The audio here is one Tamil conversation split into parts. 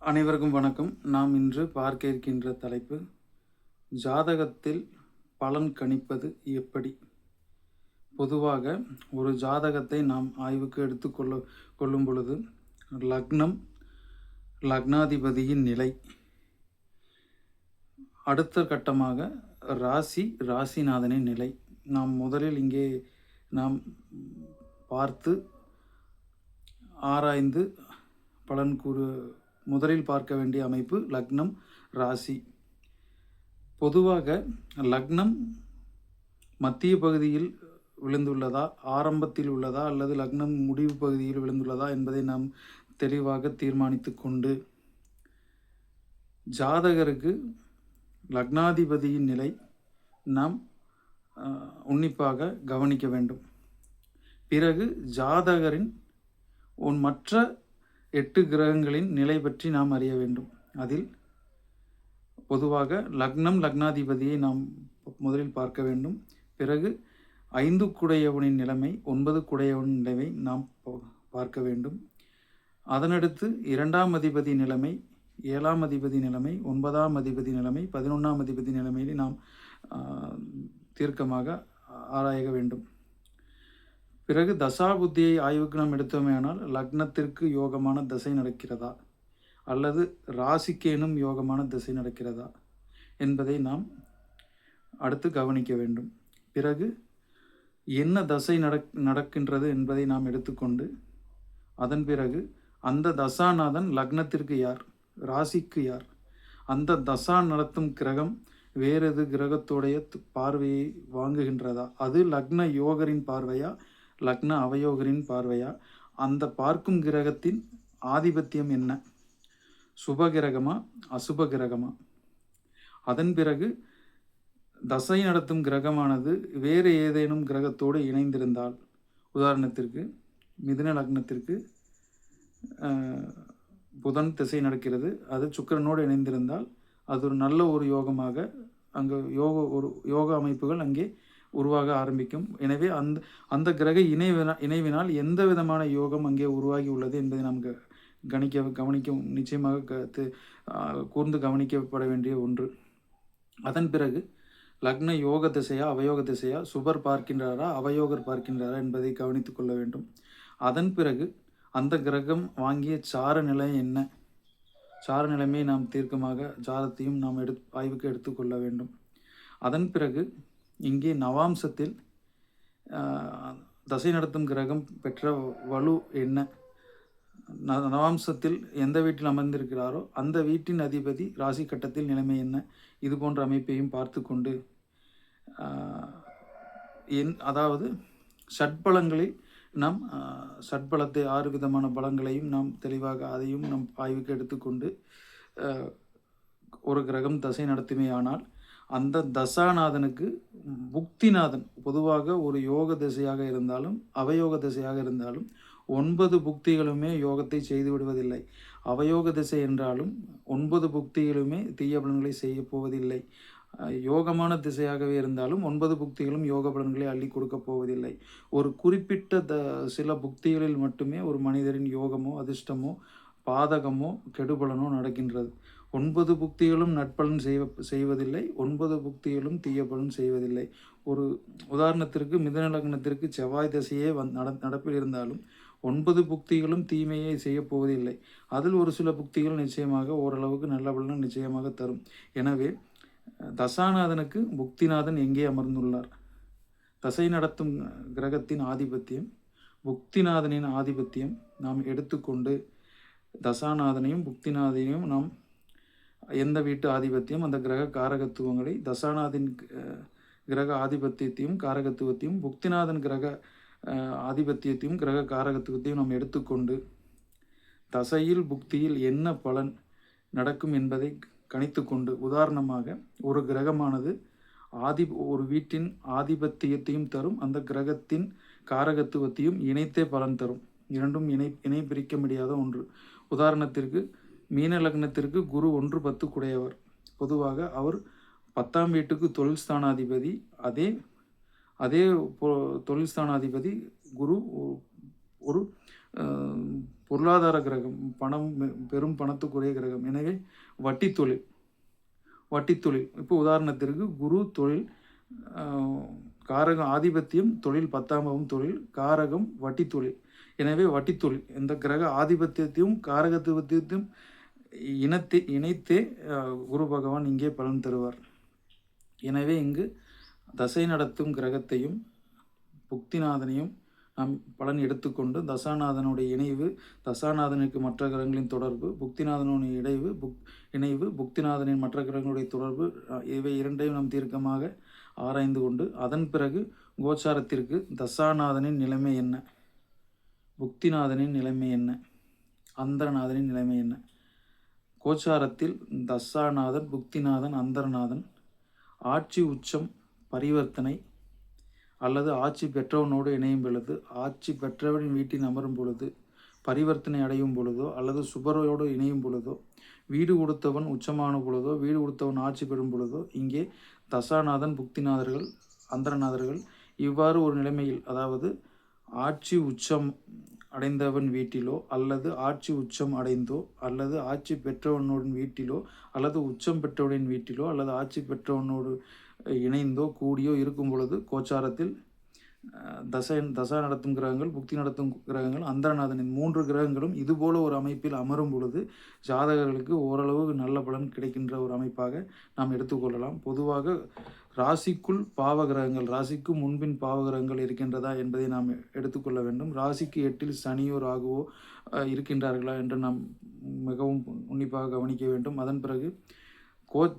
அனைவருக்கும் வணக்கம். நாம் இன்று பார்க்க இருக்கின்ற தலைப்பு, ஜாதகத்தில் பலன் கணிப்பது எப்படி? பொதுவாக ஒரு ஜாதகத்தை நாம் ஆய்வுக்கு கொள்ளும் பொழுது லக்னம், லக்னாதிபதியின் நிலை, அடுத்த கட்டமாக ராசி, ராசிநாதனின் நிலை நாம் முதலில் இங்கே நாம் பார்த்து ஆராய்ந்து பலன் முதலில் பார்க்க வேண்டிய அமைப்பு லக்னம், ராசி. பொதுவாக லக்னம் மத்திய பகுதியில் விழுந்துள்ளதா, ஆரம்பத்தில் உள்ளதா, அல்லது லக்னம் முடிவு பகுதியில் விழுந்துள்ளதா என்பதை நாம் தெளிவாக தீர்மானித்து கொண்டு, ஜாதகருக்கு லக்னாதிபதியின் நிலை நாம் உன்னிப்பாக கவனிக்க வேண்டும். பிறகு ஜாதகரின் மற்ற 8 கிரகங்களின் நிலை பற்றி நாம் அறிய வேண்டும். அதில் பொதுவாக லக்னம், லக்னாதிபதியை நாம் முதலில் பார்க்க வேண்டும். பிறகு 5 குடையவனின் நிலைமை, 9 குடையவனின் நிலைமை நாம் பார்க்க வேண்டும். அதனடுத்து 2ஆம் அதிபதி நிலைமை, 7ஆம் அதிபதி நிலைமை, 9ஆம் அதிபதி நிலைமை, 11ஆம் அதிபதி நிலைமையை நாம் தீர்க்கமாக ஆராய வேண்டும். பிறகு தசாபுத்தியை ஆய்வுக்கு நாம் எடுத்தோமேயானால் லக்னத்திற்கு யோகமான திசை நடக்கிறதா, அல்லது ராசிக்கேனும் யோகமான திசை நடக்கிறதா என்பதை நாம் அடுத்து கவனிக்க வேண்டும். பிறகு என்ன தசை நடக்கின்றது என்பதை நாம் எடுத்துக்கொண்டு, அதன் பிறகு அந்த தசாநாதன் லக்னத்திற்கு யார், ராசிக்கு யார், அந்த தசா நடத்தும் கிரகம் வேறெது கிரகத்தோடைய பார்வையை வாங்குகின்றதா, அது லக்ன யோகரின் பார்வையா, லக்ன அவயோகரின் பார்வையா, அந்த பார்க்கும் கிரகத்தின் ஆதிபத்தியம் என்ன, சுப கிரகமா அசுப கிரகமா, அதன் பிறகு தசை நடத்தும் கிரகமானது வேறு ஏதேனும் கிரகத்தோடு இணைந்திருந்தால், உதாரணத்திற்கு மிதுன லக்னத்திற்கு புதன் திசை நடக்கிறது, அது சுக்கிரனோடு இணைந்திருந்தால் அது ஒரு நல்ல ஒரு யோகமாக அங்கே யோக அமைப்புகள் அங்கே உருவாக ஆரம்பிக்கும். எனவே அந்த கிரக இணைவினால் எந்த விதமான யோகம் அங்கே உருவாகி உள்ளது என்பதை நாம் கவனிக்க நிச்சயமாக கூர்ந்து கவனிக்கப்பட வேண்டிய ஒன்று. அதன் பிறகு லக்ன யோக திசையா அவயோக திசையா, சுபர் பார்க்கின்றாரா அவயோகர் பார்க்கின்றாரா என்பதை கவனித்து கொள்ள வேண்டும். அதன் பிறகு அந்த கிரகம் வாங்கிய சார நிலை என்ன, சார நிலைமையை நாம் தீர்க்கமாக ஜாதத்தையும் நாம் ஆய்வுக்கு எடுத்துக்கொள்ள வேண்டும். அதன் பிறகு இங்கே நவாம்சத்தில் தசை நடத்தும் கிரகம் பெற்ற வலு என்ன, நவாம்சத்தில் எந்த வீட்டில் அமர்ந்திருக்கிறாரோ அந்த வீட்டின் அதிபதி ராசி கட்டத்தில் நிலைமை என்ன, இது போன்ற அமைப்பையும் பார்த்து கொண்டு, அதாவது ஷட்பலங்களில் நாம் ஷட்பலத்தை 6 விதமான பலங்களையும் நாம் தெளிவாக அதையும் நம் ஆய்வுக்கு எடுத்துக்கொண்டு, ஒரு கிரகம் தசை நடத்துமே ஆனால் அந்த தசாநாதனுக்கு புக்திநாதன், பொதுவாக ஒரு யோக திசையாக இருந்தாலும் அவயோக திசையாக இருந்தாலும் 9 புக்திகளுமே யோகத்தை செய்து விடுவதில்லை. அவயோக திசை என்றாலும் 9 புக்திகளுமே தீய பலன்களை செய்ய போவதில்லை. யோகமான திசையாகவே இருந்தாலும் 9 புக்திகளும் யோக பலன்களை அள்ளி கொடுக்க போவதில்லை. ஒரு குறிப்பிட்ட சில புக்திகளில் மட்டுமே ஒரு மனிதரின் யோகமோ அதிர்ஷ்டமோ பாதகமோ கெடுபலனோ நடக்கின்றது. 9 புக்திகளும் நட்பலன் செய்வதில்லை, 9 புக்திகளும் தீய பலன் செய்வதில்லை. ஒரு உதாரணத்திற்கு மிதுன லக்னத்திற்கு செவ்வாய் திசையே நடப்பில் இருந்தாலும் 9 புக்திகளும் தீமையை செய்ய போவதில்லை. அதில் ஒரு சில புக்திகள் நிச்சயமாக ஓரளவுக்கு நல்ல பலன் நிச்சயமாக தரும். எனவே தசாநாதனுக்கு புக்திநாதன் எங்கே அமர்ந்துள்ளார், தசை நடத்தும் கிரகத்தின் ஆதிபத்தியம், புக்திநாதனின் ஆதிபத்தியம் நாம் எடுத்துக்கொண்டு, தசாநாதனையும் புக்திநாதனையும் நாம் எந்த வீட்டு ஆதிபத்தியம், அந்த கிரக காரகத்துவங்களை, தசாநாதின் கிரக ஆதிபத்தியத்தையும் காரகத்துவத்தையும், புக்திநாதன் கிரக ஆதிபத்தியத்தையும் கிரக காரகத்துவத்தையும் நாம் எடுத்துக்கொண்டு, தசையில் புக்தியில் என்ன பலன் நடக்கும் என்பதை கணித்து கொண்டு, உதாரணமாக ஒரு கிரகமானது ஒரு வீட்டின் ஆதிபத்தியத்தையும் தரும், அந்த கிரகத்தின் காரகத்துவத்தையும் இணைத்தே பலன் தரும். இரண்டும் இணை பிரிக்க முடியாத ஒன்று. உதாரணத்திற்கு மீன லக்னத்திற்கு குரு 1-10 குடையவர். பொதுவாக அவர் 10ஆம் வீட்டுக்கு தொழில் ஸ்தானாதிபதி. அதே தொழில் ஸ்தானாதிபதி குரு ஒரு பொருளாதார கிரகம், பணம் பெரும் பணத்துக்குரிய கிரகம். எனவே வட்டி தொழில் இப்போ உதாரணத்திற்கு குரு தொழில், காரகம் ஆதிபத்தியம் தொழில், 10ஆம் பாவம் தொழில், காரகம் வட்டி தொழில். எனவே வட்டி தொழில் இந்த கிரக ஆதிபத்தியத்தையும் காரகத்துவத்தையும் இணைத்தே குரு பகவான் இங்கே பலன் தருவார். எனவே இங்கு தசை நடத்தும் கிரகத்தையும் புக்திநாதனையும் நாம் பலன் எடுத்துக்கொண்டு தசாநாதனுடைய இணைவு, தசாநாதனுக்கு மற்ற கிரகங்களின் தொடர்பு, புக்திநாதனுடைய இணைவு, புக்திநாதனின் மற்ற கிரகங்களுடைய தொடர்பு, இவை இரண்டையும் நாம் தீர்க்கமாக ஆராய்ந்து கொண்டு அதன் பிறகு கோச்சாரத்திற்கு தசாநாதனின் நிலைமை என்ன, புக்திநாதனின் நிலைமை என்ன, அந்தரநாதனின் நிலைமை என்ன, கோச்சாரத்தில் தசாநாதன், புக்திநாதன், அந்தரநாதன் ஆட்சி உச்சம் பரிவர்த்தனை அல்லது ஆட்சி பெற்றவனோடு இணையும் பொழுது, ஆட்சி பெற்றவனின் வீட்டில் அமரும் பொழுது, பரிவர்த்தனை அடையும் பொழுதோ அல்லது சுபரோடு இணையும் பொழுதோ, வீடு கொடுத்தவன் உச்சமான பொழுதோ, வீடு கொடுத்தவன் ஆட்சி பெறும் பொழுதோ, இங்கே தசாநாதன், புக்திநாதர்கள், அந்தரநாதர்கள் இவ்வாறு ஒரு நிலைமையில், அதாவது ஆட்சி உச்சம் அடைந்தவன் வீட்டிலோ அல்லது ஆட்சி உச்சம் அடைந்தோ அல்லது ஆட்சி பெற்றவனோட வீட்டிலோ அல்லது உச்சம் பெற்றவனின் வீட்டிலோ அல்லது ஆட்சி பெற்றவனோடு இணைந்தோ கூடியோ இருக்கும் பொழுது கோச்சாரத்தில் தசா நடத்தும் கிரகங்கள், புக்தி நடத்தும் கிரகங்கள், அந்தரநாதனின் 3 கிரகங்களும் இதுபோல ஒரு அமைப்பில் அமரும் பொழுது ஜாதகர்களுக்கு ஓரளவு நல்ல பலன் கிடைக்கின்ற ஒரு அமைப்பாக நாம் எடுத்துக்கொள்ளலாம். பொதுவாக ராசிக்குள் பாவகிரகங்கள், ராசிக்கு முன்பின் பாவகிரகங்கள் இருக்கின்றதா என்பதை நாம் எடுத்துக்கொள்ள வேண்டும். ராசிக்கு 8இல் சனியோ ராகுவோ இருக்கின்றார்களா என்று நாம் மிகவும் உன்னிப்பாக கவனிக்க வேண்டும். அதன் பிறகு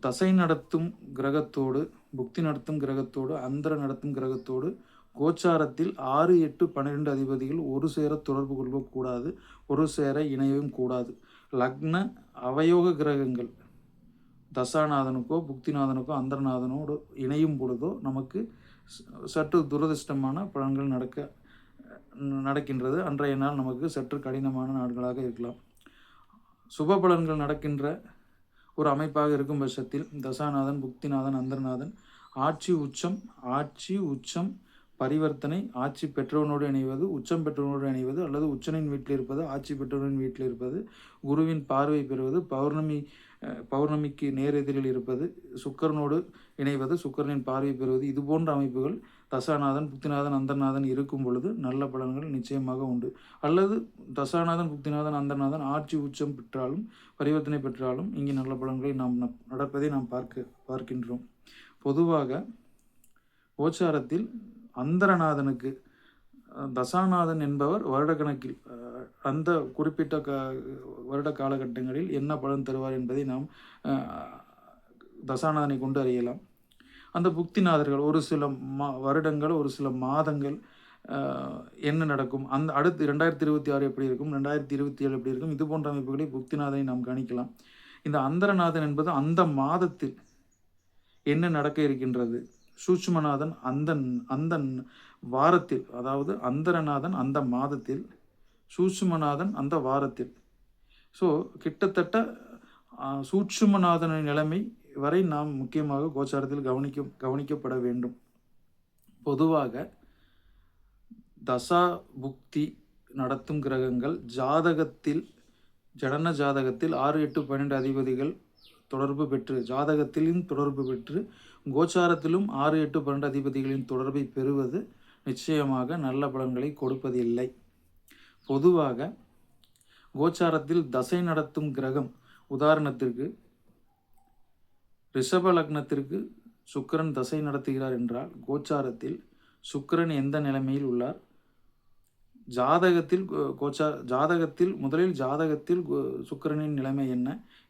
தசை நடத்தும் கிரகத்தோடு, புக்தி நடத்தும் கிரகத்தோடு, அந்தர நடத்தும் கிரகத்தோடு கோச்சாரத்தில் 6, 8, 12 அதிபதிகள் ஒரு சேர தொடர்பு கொள்ளக்கூடாது, ஒரு சேர இணையவும் கூடாது. லக்ன அவயோக கிரகங்கள் தசாநாதனுக்கோ புக்திநாதனுக்கோ அந்தரநாதனோடு இணையும் பொழுதோ நமக்கு சற்று துரதிர்ஷ்டமான பலன்கள் நடக்கின்றது. அன்றைய நாள் நமக்கு சற்று கடினமான நாட்களாக இருக்கலாம். சுப பலன்கள் நடக்கின்ற ஒரு அமைப்பாக இருக்கும் பட்சத்தில் தசாநாதன், புக்திநாதன், அந்தரநாதன் ஆட்சி உச்சம் பரிவர்த்தனை, ஆட்சி பெற்றவனோடு இணைவது, உச்சம் பெற்றவனோடு இணைவது அல்லது உச்சனின் வீட்டில் இருப்பது, ஆட்சி பெற்றவனின் வீட்டில் இருப்பது, குருவின் பார்வை பெறுவது, பௌர்ணமிக்கு நேரெதிரில் இருப்பது, சுக்கரனோடு இணைவது, சுக்கரனின் பார்வை பெறுவது, இது போன்ற அமைப்புகள் தசாநாதன், புக்திநாதன், அந்தரநாதன் இருக்கும் பொழுது நல்ல பலன்கள் நிச்சயமாக உண்டு. அல்லது தசாநாதன், புக்திநாதன், அந்தரநாதன் ஆட்சி உச்சம் பெற்றாலும் பரிவர்த்தனை பெற்றாலும் இங்கே நல்ல பலன்களை நாம் நடப்பதை நாம் பார்க்கின்றோம். பொதுவாக கோச்சாரத்தில் அந்தரநாதனுக்கு தசாநாதன் என்பவர் வருடக்கணக்கில் அந்த குறிப்பிட்ட வருட காலகட்டங்களில் என்ன பலன் தருவார் என்பதை நாம் தசாநாதனை கொண்டு அறியலாம். அந்த புக்திநாதர்கள் ஒரு சில வருடங்கள், ஒரு சில மாதங்கள் என்ன நடக்கும், அந்த அடுத்து 2026 எப்படி இருக்கும், 2027 எப்படி இருக்கும், இது போன்ற அமைப்புகளை புக்திநாதனை நாம் கணிக்கலாம். இந்த அந்தரநாதன் என்பது அந்த மாதத்தில் என்ன நடக்க இருக்கின்றது, சூட்சுமநாதன் அந்த வாரத்தில், அதாவது அந்தரநாதன் அந்த மாதத்தில், சூட்சுமநாதன் அந்த வாரத்தில். ஸோ கிட்டத்தட்ட சூட்சுமநாதனின் நிலைமை வரை நாம் முக்கியமாக கோச்சாரத்தில் கவனிக்கப்பட வேண்டும். பொதுவாக தசா புக்தி நடத்தும் கிரகங்கள் ஜனன ஜாதகத்தில் 6, 8, 12 அதிபதிகள் தொடர்பு பெற்று கோச்சாரத்திலும் 6, 8, 12 அதிபதிகளின் தொடர்பை பெறுவது நிச்சயமாக நல்ல பலன்களை கொடுப்பதில்லை. பொதுவாக கோச்சாரத்தில் தசை நடத்தும் கிரகம், உதாரணத்திற்கு ரிஷப லக்னத்திற்கு சுக்கிரன் தசை நடத்துகிறார் என்றால் கோச்சாரத்தில் சுக்கிரன் எந்த நிலைமையில் உள்ளார், முதலில் ஜாதகத்தில் சுக்கிரனின் நிலைமை என்ன,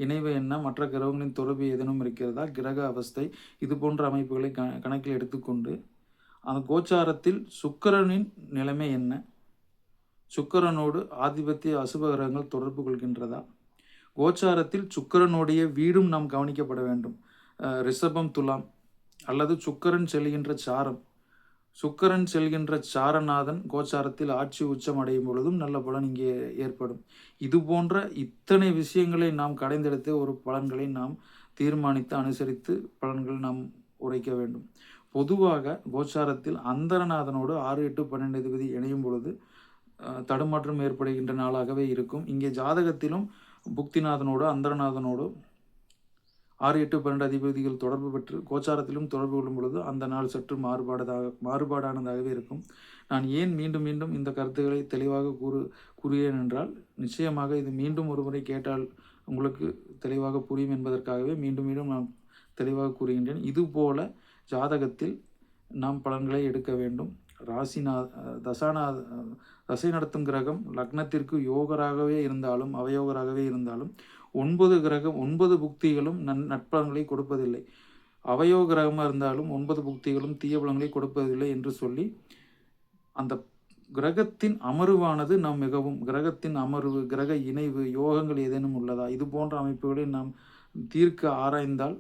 இணைவு என்ன, மற்ற கிரகங்களின் தொடர்பு ஏதேனும் இருக்கிறதா, கிரக அவஸ்தை, இது போன்ற அமைப்புகளை கணக்கில் எடுத்துக்கொண்டு அந்த கோச்சாரத்தில் சுக்கிரனின் நிலைமை என்ன, சுக்கிரனோடு ஆதிபத்திய அசுப கிரகங்கள் தொடர்பு கொள்கின்றதா, கோச்சாரத்தில் சுக்கிரனுடைய வீடும் நாம் கவனிக்கப்பட வேண்டும். ரிஷபம், துலாம் அல்லது சுக்கிரன் செல்கின்ற சாரநாதன் கோச்சாரத்தில் ஆட்சி உச்சம் அடையும் பொழுதும் நல்ல பலன் இங்கே ஏற்படும். இது போன்ற இத்தனை விஷயங்களை நாம் கடைந்தெடுத்து ஒரு பலன்களை நாம் தீர்மானித்து அனுசரித்து பலன்களை நாம் உரைக்க வேண்டும். பொதுவாக கோச்சாரத்தில் அந்தரநாதனோடு 6, 8, 12 அதிபதி இணையும் பொழுது தடுமாற்றம் ஏற்படுகின்ற நாளாகவே இருக்கும். இங்கே ஜாதகத்திலும் புக்திநாதனோடு அந்தரநாதனோடு 6, 8, 12 அதிபதிகள் தொடர்பு பெற்று கோச்சாரத்திலும் தொடர்பு கொள்ளும் பொழுது அந்த நாள் சற்று மாறுபாடானதாகவே இருக்கும். நான் ஏன் மீண்டும் மீண்டும் இந்த கருத்துக்களை தெளிவாக கூறுகிறேன் என்றால், நிச்சயமாக இது மீண்டும் ஒரு முறை கேட்டால் உங்களுக்கு தெளிவாக புரியும் என்பதற்காகவே மீண்டும் மீண்டும் நான் தெளிவாக கூறுகின்றேன். இதுபோல ஜாதகத்தில் நாம் பலன்களை எடுக்க வேண்டும். தசை நடத்தும் கிரகம் லக்னத்திற்கு யோகராகவே இருந்தாலும் அவயோகராகவே இருந்தாலும் 9 புக்திகளும் நற்பலன்களை கொடுப்பதில்லை. அவயோக கிரகமாக இருந்தாலும் 9 புக்திகளும் தீய பலன்களை கொடுப்பதில்லை என்று சொல்லி, அந்த கிரகத்தின் அமர்வானது நாம் மிகவும் கிரகத்தின் அமர்வு, கிரக இணைவு, யோகங்கள் ஏதேனும் உள்ளதா, இது போன்ற அமைப்புகளை நாம் தீர்க்க ஆராய்ந்தால்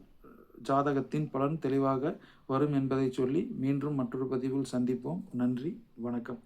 ஜாதகத்தின் பலன் தெளிவாக வரும் என்பதை சொல்லி மீண்டும் மற்றொரு பதிவில் சந்திப்போம். நன்றி, வணக்கம்.